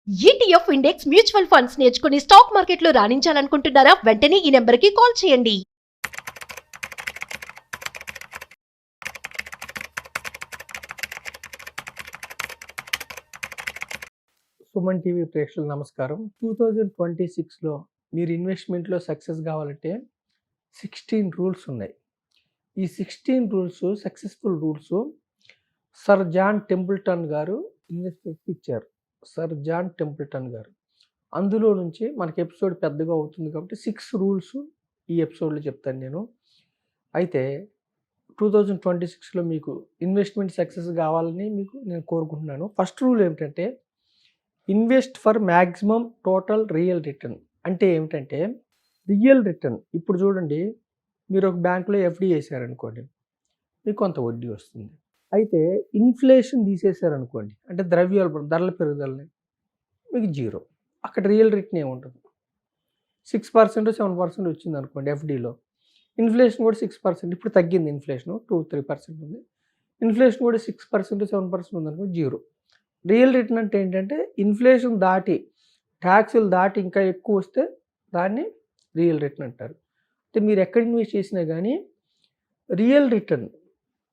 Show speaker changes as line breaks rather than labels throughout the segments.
ETF index mutual funds నేర్చుకుని stock మార్కెట్లో రాణించాలనుకుంటున్నారా? వెంటనే ఈ నెంబర్కి కాల్ చేయండి.
సుమన్ టీవీ ప్రేక్షకులకు నమస్కారం. 2026లో మీరు ఇన్వెస్ట్మెంట్లో సక్సెస్ కావాలంటే 16 రూల్స్ ఉన్నాయి. ఈ 16 rules successful rules sir John Templeton గారు ఇన్వెస్టర్స్కి ఇచ్చారు. సర్ జాన్ టెంపుల్టన్ గారు అందులో నుంచి మనకి ఎపిసోడ్ పెద్దగా అవుతుంది కాబట్టి 6 రూల్స్ ఈ ఎపిసోడ్లో చెప్తాను నేను. అయితే 2026లో మీకు ఇన్వెస్ట్మెంట్ సక్సెస్ కావాలని నేను కోరుకుంటున్నాను. ఫస్ట్ రూల్ ఏమిటంటే invest for maximum total real return. అంటే ఏమిటంటే రియల్ రిటర్న్. ఇప్పుడు చూడండి, మీరు ఒక బ్యాంకులో ఎఫ్డి వేసారనుకోండి, మీకు కొంత వడ్డీ వస్తుంది. అయితే ఇన్ఫ్లేషన్ తీసేసారనుకోండి, అంటే ధరల పెరుగుదలని, మీకు జీరో. అక్కడ రియల్ రిటర్న్ ఏముంటుంది? 6% 7% వచ్చింది అనుకోండి ఎఫ్డీలో. ఇన్ఫ్లేషన్ కూడా 6%. ఇప్పుడు తగ్గింది ఇన్ఫ్లేషన్, 2-3% ఉంది. ఇన్ఫ్లేషన్ కూడా 6% 7% ఉందనుకోండి, జీరో. రియల్ రిటర్న్ అంటే ఏంటంటే ఇన్ఫ్లేషన్ దాటి, ట్యాక్సులు దాటి ఇంకా ఎక్కువ వస్తే దాన్ని రియల్ రిటర్న్ అంటారు. అంటే మీరు ఎక్కడ ఇన్వెస్ట్ చేసినా కానీ రియల్ రిటర్న్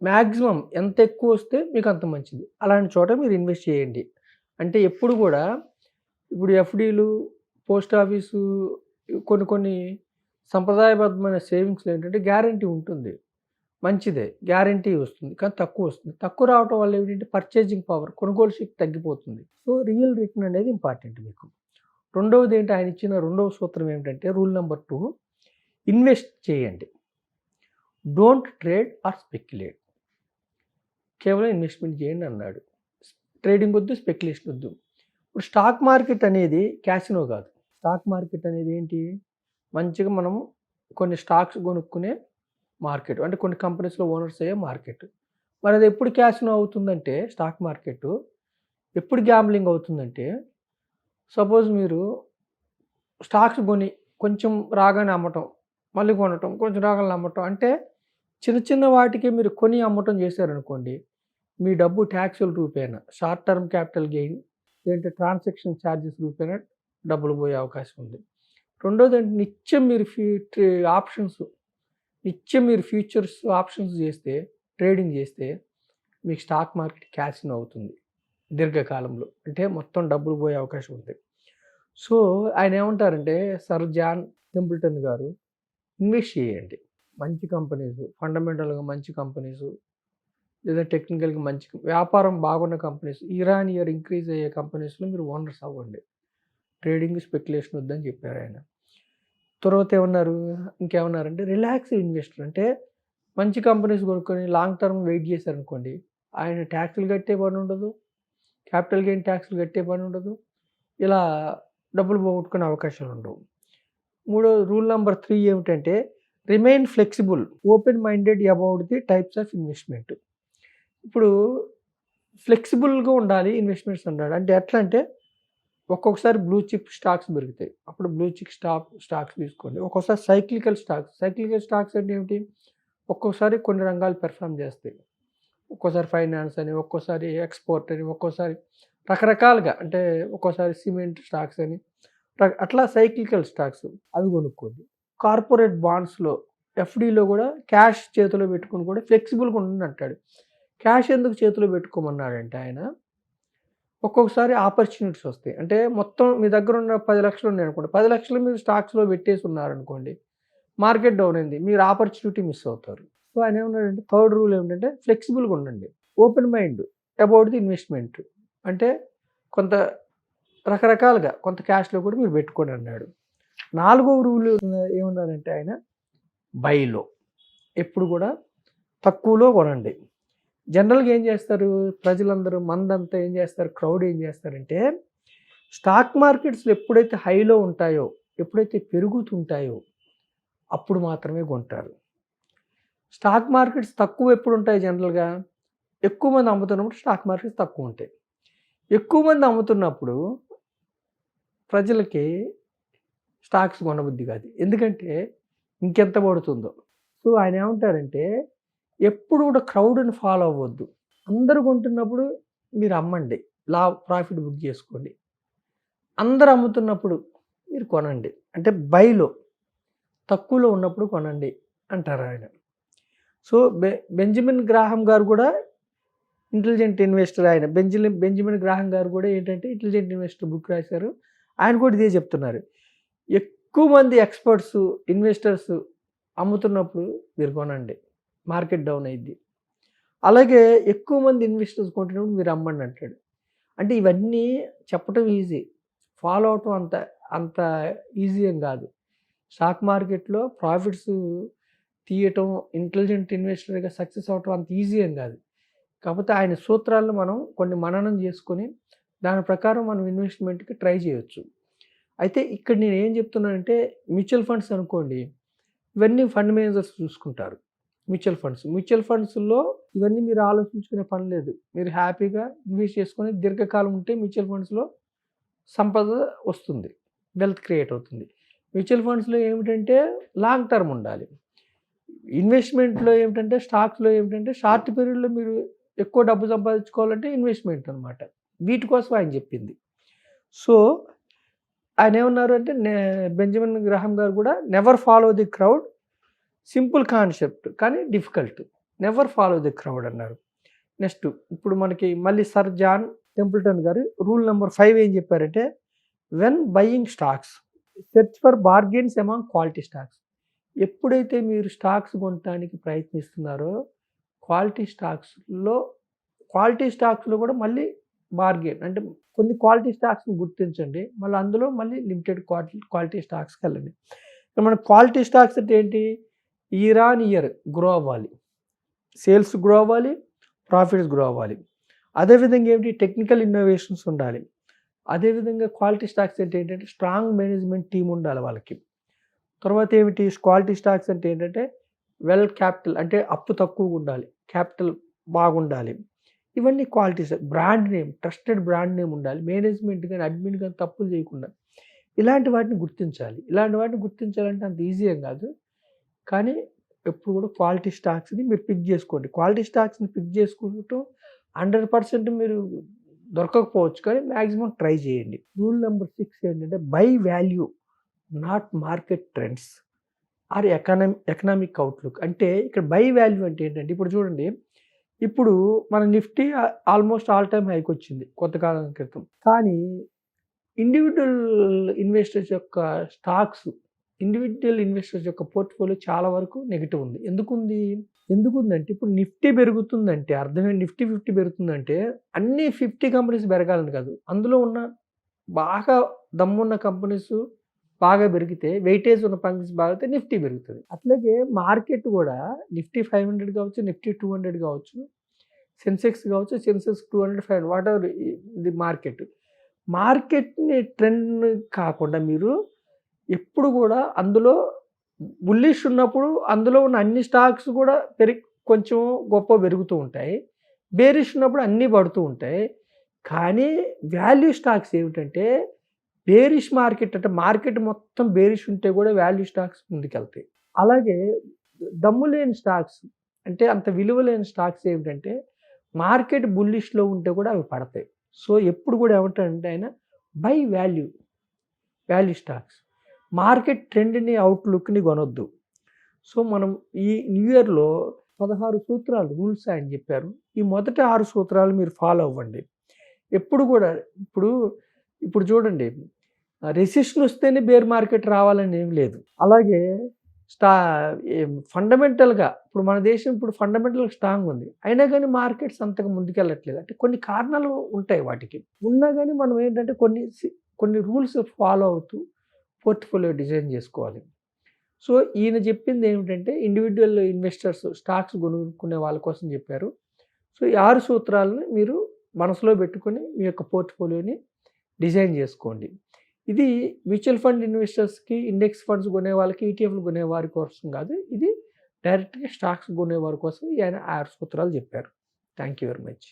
మ్యాక్సిమం ఎంత ఎక్కువ వస్తే మీకు అంత మంచిది. అలాంటి చోట మీరు ఇన్వెస్ట్ చేయండి. అంటే ఎప్పుడు కూడా ఇప్పుడు ఎఫ్డీలు, పోస్ట్ ఆఫీసు, కొన్ని సంప్రదాయబద్ధమైన సేవింగ్స్లో ఏంటంటే గ్యారంటీ ఉంటుంది, మంచిదే, గ్యారంటీ వస్తుంది, కానీ తక్కువ వస్తుంది. తక్కువ రావటం వల్ల ఏంటంటే పర్చేజింగ్ పవర్, కొనుగోలు శక్తి తగ్గిపోతుంది. సో రియల్ రిటర్న్ అనేది ఇంపార్టెంట్ మీకు. రెండవది ఏంటి, ఆయన ఇచ్చిన రెండవ సూత్రం ఏమిటంటే రూల్ నెంబర్ 2, ఇన్వెస్ట్ చేయండి, డోంట్ ట్రేడ్ ఆర్ స్పెక్యులేట్. కేవలం ఇన్వెస్ట్మెంట్ చేయండి అన్నాడు. ట్రేడింగ్ వద్దు, స్పెక్యులేషన్ వద్దు. ఇప్పుడు స్టాక్ మార్కెట్ అనేది క్యాసినో కాదు. స్టాక్ మార్కెట్ అనేది ఏంటి, మంచిగా మనం కొన్ని స్టాక్స్ కొనుక్కునే మార్కెట్, అంటే కొన్ని కంపెనీస్లో ఓనర్స్ అయ్యే మార్కెట్. మరి అది ఎప్పుడు క్యాసినో అవుతుందంటే, స్టాక్ మార్కెట్ ఎప్పుడు గ్యాంబ్లింగ్ అవుతుందంటే, సపోజ్ మీరు స్టాక్స్ కొని కొంచెం రాగానే అమ్మటం, మళ్ళీ కొనటం, కొంచెం రాగానే అమ్మటం, అంటే చిన్న చిన్న వాటికి మీరు కొని అమ్మటం చేశారనుకోండి, మీ డబ్బు ట్యాక్సుల రూపేణా, షార్ట్ టర్మ్ క్యాపిటల్ గెయిన్, లేదంటే ట్రాన్సాక్షన్ ఛార్జెస్ రూపేణా డబ్బులు పోయే అవకాశం ఉంది. రెండోది అంటే నిత్యం మీరు ఫ్యూచర్స్ ఆప్షన్స్ చేస్తే, ట్రేడింగ్ చేస్తే మీకు స్టాక్ మార్కెట్ క్యాసినో అవుతుంది దీర్ఘకాలంలో. అంటే మొత్తం డబ్బులు పోయే అవకాశం ఉంది. సో ఆయన ఏమంటారంటే, సర్ జాన్ టెంపుల్టన్ గారు, ఇన్వెస్ట్ చేయండి మంచి కంపెనీస్, ఫండమెంటల్గా మంచి కంపెనీస్, లేదా టెక్నికల్గా మంచి వ్యాపారం బాగున్న కంపెనీస్, ఇయర్ ఇంక్రీజ్ అయ్యే కంపెనీస్లో మీరు ఓనర్స్ అవ్వండి. ట్రేడింగ్, స్పెక్యులేషన్ వద్దని చెప్పారు ఆయన. తర్వాత ఇంకేమన్నారంటే రిలాక్సివ్ ఇన్వెస్టర్. అంటే మంచి కంపెనీస్ కొనుక్కొని లాంగ్ టర్మ్ వెయిట్ చేశారనుకోండి, ఆయన ట్యాక్సులు కట్టే పని ఉండదు, క్యాపిటల్ గెయిన్ ట్యాక్సులు కట్టే పని ఉండదు, ఇలా డబ్బులు పోగొట్టుకునే అవకాశాలు ఉండవు. రూల్ నెంబర్ 3 ఏమిటంటే remain flexible, open minded about the types of investment. ఇప్పుడు ఫ్లెక్సిబుల్గా ఉండాలి ఇన్వెస్ట్మెంట్స్ అన్నాడు. అంటే ఎట్లా అంటే, ఒక్కొక్కసారి బ్లూ చిప్ స్టాక్స్ పెరుగుతాయి, అప్పుడు బ్లూ చిప్ స్టాక్స్ తీసుకోండి. ఒక్కొక్కసారి సైక్లికల్ స్టాక్స్ అంటే ఏమిటి, ఒక్కొక్కసారి కొన్ని రంగాలు పెర్ఫామ్ చేస్తాయి, ఒక్కోసారి ఫైనాన్స్ అని, ఒక్కోసారి ఎక్స్పోర్ట్ అని, ఒక్కోసారి రకరకాలుగా, అంటే ఒక్కోసారి సిమెంట్ స్టాక్స్ అని, అట్లా సైక్లికల్ స్టాక్స్ అవి కొనుక్కోండి. కార్పొరేట్ బాండ్స్లో, ఎఫ్డీలో కూడా క్యాష్ చేతిలో పెట్టుకుని కూడా ఫ్లెక్సిబుల్గా ఉండండి అంటాడు. క్యాష్ ఎందుకు చేతిలో పెట్టుకోమన్నాడంటే ఆయన, ఒక్కొక్కసారి ఆపర్చునిటీస్ వస్తాయి. అంటే మొత్తం మీ దగ్గర ఉన్న 10 లక్షలు ఉన్నాయి అనుకోండి, 10 లక్షలు మీరు స్టాక్స్లో పెట్టేసి ఉన్నారనుకోండి, మార్కెట్ డౌన్ అయింది, మీరు ఆపర్చునిటీ మిస్ అవుతారు. సో ఆయన ఏమన్నాడంటే, థర్డ్ రూల్ ఏమిటంటే ఫ్లెక్సిబుల్గా ఉండండి, open mind about the investment. అంటే కొంత రకరకాలుగా కొంత క్యాష్లో కూడా మీరు పెట్టుకోండి అన్నాడు. 4వ రూల్ ఏమన్నారంటే ఆయన, బైలో, ఎప్పుడు కూడా తక్కువలో కొనండి. జనరల్గా ఏం చేస్తారు ప్రజలందరూ, మందంతా ఏం చేస్తారు, క్రౌడ్ ఏం చేస్తారంటే, స్టాక్ మార్కెట్స్లో ఎప్పుడైతే హైలో ఉంటాయో, ఎప్పుడైతే పెరుగుతుంటాయో అప్పుడు మాత్రమే కొంటారు. స్టాక్ మార్కెట్స్ తక్కువ ఎప్పుడు ఉంటాయి జనరల్గా, ఎక్కువ మంది అమ్ముతున్నప్పుడు స్టాక్ మార్కెట్స్ తక్కువ ఉంటాయి. ఎక్కువ మంది అమ్ముతున్నప్పుడు ప్రజలకి స్టాక్స్ కొనబుద్ధి కాదు, ఎందుకంటే ఇంకెంత పడుతుందో. సో ఆయన ఏమంటారంటే, ఎప్పుడు కూడా క్రౌడ్ని ఫాలో అవ్వద్దు, అందరూ కొంటున్నప్పుడు మీరు అమ్మండి, ప్రాఫిట్ బుక్ చేసుకోండి. అందరూ అమ్ముతున్నప్పుడు మీరు కొనండి, అంటే బైలో తక్కువలో ఉన్నప్పుడు కొనండి అంటారు ఆయన. సో బెంజమిన్ గ్రాహం గారు కూడా ఇంటెలిజెంట్ ఇన్వెస్టర్. ఆయన బెంజమిన్ గ్రాహం గారు కూడా ఏంటంటే ఇంటెలిజెంట్ ఇన్వెస్టర్ బుక్ రాశారు. ఆయన కూడా ఇదే చెప్తున్నారు. ఎక్కువ మంది ఎక్స్పర్ట్స్ ఇన్వెస్టర్స్ అమ్ముతున్నప్పుడు మీరు కొనండి, మార్కెట్ డౌన్ అయ్యిద్ది. అలాగే ఎక్కువ మంది ఇన్వెస్టర్స్ కొంటున్నప్పుడు మీరు అమ్మండి అంటాడు. అంటే ఇవన్నీ చెప్పడం ఈజీ, ఫాలో అవటం అంత ఈజీ ఏం కాదు. స్టాక్ మార్కెట్లో ప్రాఫిట్స్ తీయటం, ఇంటెలిజెంట్ ఇన్వెస్టర్గా సక్సెస్ అవటం అంత ఈజీ ఏం కాదు. కాకపోతే ఆయన సూత్రాలను మనం కొన్ని మననం చేసుకొని దాని ప్రకారం మనం ఇన్వెస్ట్మెంట్కి ట్రై చేయొచ్చు. అయితే ఇక్కడ నేను ఏం చెప్తున్నానంటే, మ్యూచువల్ ఫండ్స్ అనుకోండి, ఇవన్నీ ఫండ్ మేనేజర్స్ చూసుకుంటారు. మ్యూచువల్ ఫండ్స్లో ఇవన్నీ మీరు ఆలోచించుకునే పని లేదు. మీరు హ్యాపీగా ఇన్వెస్ట్ చేసుకొని దీర్ఘకాలం ఉంటే మ్యూచువల్ ఫండ్స్లో సంపద వస్తుంది, వెల్త్ క్రియేట్ అవుతుంది. మ్యూచువల్ ఫండ్స్లో ఏమిటంటే లాంగ్ టర్మ్ ఉండాలి. ఇన్వెస్ట్మెంట్లో ఏమిటంటే, స్టాక్స్లో ఏమిటంటే షార్ట్ పీరియడ్లో మీరు ఎక్కువ డబ్బు సంపాదించుకోవాలంటే ఇన్వెస్ట్మెంట్ అనమాట. వీటి కోసం ఆయన చెప్పింది. సో ఆయన ఏమన్నారు అంటే, బెంజమిన్ గ్రాహం గారు కూడా never follow the crowd, simple concept కానీ difficult, never follow the crowd అన్నారు. నెక్స్ట్ ఇప్పుడు మనకి మళ్ళీ సర్ జాన్ టెంపుల్టన్ గారు రూల్ నెంబర్ 5 ఏం చెప్పారంటే, when buying stocks search for bargains among quality stocks. ఎప్పుడైతే మీరు స్టాక్స్ కొనడానికి ప్రయత్నిస్తున్నారో క్వాలిటీ స్టాక్స్లో కూడా మళ్ళీ బార్గెన్, అంటే కొన్ని క్వాలిటీ స్టాక్స్ని గుర్తించండి, మళ్ళీ అందులో మళ్ళీ లిమిటెడ్ క్వాలిటీ స్టాక్స్కి వెళ్ళండి. మన క్వాలిటీ స్టాక్స్ అంటే ఏంటి, ఇయర్ ఆన్ ఇయర్ గ్రో అవ్వాలి, సేల్స్ గ్రో అవ్వాలి, ప్రాఫిట్స్ గ్రో అవ్వాలి. అదేవిధంగా ఏంటి, టెక్నికల్ ఇన్నోవేషన్స్ ఉండాలి. అదేవిధంగా క్వాలిటీ స్టాక్స్ అంటే ఏంటంటే స్ట్రాంగ్ మేనేజ్మెంట్ టీం ఉండాలి వాళ్ళకి. తర్వాత ఏమిటి, క్వాలిటీ స్టాక్స్ అంటే ఏంటంటే వెల్ క్యాపిటల్, అంటే అప్పు తక్కువగా ఉండాలి, క్యాపిటల్ బాగుండాలి. ఇవన్నీ qualities. Brand name, trusted brand name ఉండాలి, మేనేజ్మెంట్ కానీ అడ్మిన్ కానీ తప్పులు చేయకుండా. ఇలాంటి వాటిని గుర్తించాలంటే అంత ఈజీ ఏం కాదు. కానీ ఎప్పుడు కూడా క్వాలిటీ స్టాక్స్ని మీరు పిక్ చేసుకోండి. క్వాలిటీ స్టాక్స్ని పిక్ చేసుకుంటూ 100% మీరు దొరకకపోవచ్చు, కానీ మ్యాక్సిమం ట్రై చేయండి. రూల్ నెంబర్ 6 ఏంటంటే, by value not market trends are economic outlook. అంటే ఇక్కడ బై వాల్యూ అంటే ఏంటంటే, ఇప్పుడు చూడండి, ఇప్పుడు మన Nifty almost all time hike వచ్చింది కొంతకాలం క్రితం. కానీ ఇండివిజువల్ ఇన్వెస్టర్స్ యొక్క పోర్ట్ఫోలియో చాలా వరకు నెగిటివ్ ఉంది. ఎందుకుందంటే ఇప్పుడు నిఫ్టీ పెరుగుతుందంటే అర్థమే, నిఫ్టీ 50 పెరుగుతుందంటే అన్ని 50 కంపెనీస్ పెరగాలని కాదు, అందులో ఉన్న బాగా దమ్మున్న కంపెనీస్ బాగా పెరిగితే, వెయిటేజ్ ఉన్న కంపెనీస్ బాగితే నిఫ్టీ పెరుగుతుంది. అట్లాగే మార్కెట్ కూడా నిఫ్టీ 500 కావచ్చు, నిఫ్టీ 200 కావచ్చు, సెన్సెక్స్ కావచ్చు, సెన్సెక్స్ 200, 500, వాట్ ఎవర్ ది మార్కెట్ని ట్రెండ్ కాకుండా మీరు ఎప్పుడు కూడా అందులో బుల్లిష్ ఉన్నప్పుడు అందులో ఉన్న అన్ని స్టాక్స్ కూడా కొంచెం గొప్ప పెరుగుతూ ఉంటాయి, బేరిష్ ఉన్నప్పుడు అన్నీ పడుతూ ఉంటాయి. కానీ వాల్యూ స్టాక్స్ ఏమిటంటే, బేరిష్ మార్కెట్ అంటే మార్కెట్ మొత్తం బేరిష్ ఉంటే కూడా వాల్యూ స్టాక్స్ ముందుకెళ్తాయి. అలాగే దమ్ము లేని స్టాక్స్, అంటే అంత విలువ లేని స్టాక్స్ ఏమిటంటే మార్కెట్ బుల్లిష్లో ఉంటే కూడా అవి పడతాయి. సో ఎప్పుడు కూడా ఏమంటారంటే ఆయన, బై వాల్యూ స్టాక్స్, మార్కెట్ ట్రెండ్ని అవుట్లుక్ని కొనొద్దు. సో మనం ఈ న్యూ ఇయర్లో 16 సూత్రాలు రూల్స్ ఆయన చెప్పారు. ఈ మొదటి 6 సూత్రాలు మీరు ఫాలో అవ్వండి. ఎప్పుడు కూడా ఇప్పుడు చూడండి, రెసిషన్ వస్తేనే బేర్ మార్కెట్ రావాలని ఏం లేదు. అలాగే ఫండమెంటల్గా ఇప్పుడు మన దేశం ఫండమెంటల్గా స్ట్రాంగ్ ఉంది, అయినా కానీ మార్కెట్స్ అంతగా ముందుకెళ్ళట్లేదు. అంటే కొన్ని కారణాలు ఉంటాయి వాటికి, ఉన్నా కానీ మనం ఏంటంటే కొన్ని రూల్స్ ఫాలో అవుతూ పోర్ట్ఫోలియో డిజైన్ చేసుకోవాలి. సో ఈయన చెప్పింది ఏమిటంటే, ఇండివిజువల్ ఇన్వెస్టర్స్ స్టాక్స్ కొనుక్కునే వాళ్ళ కోసం చెప్పారు. సో ఈ 6 సూత్రాలను మీరు మనసులో పెట్టుకొని మీ యొక్క పోర్ట్ఫోలియోని డిజైన్ చేసుకోండి. ఇది మ్యూచువల్ ఫండ్ ఇన్వెస్టర్స్కి, ఇండెక్స్ ఫండ్స్ కొనే వాళ్ళకి, ఈటీఎఫ్లు కొనేవారి కోసం కాదు, ఇది డైరెక్ట్గా స్టాక్స్ కొనేవారి కోసం ఆయన 6 సూత్రాలు చెప్పారు. Thank you very much.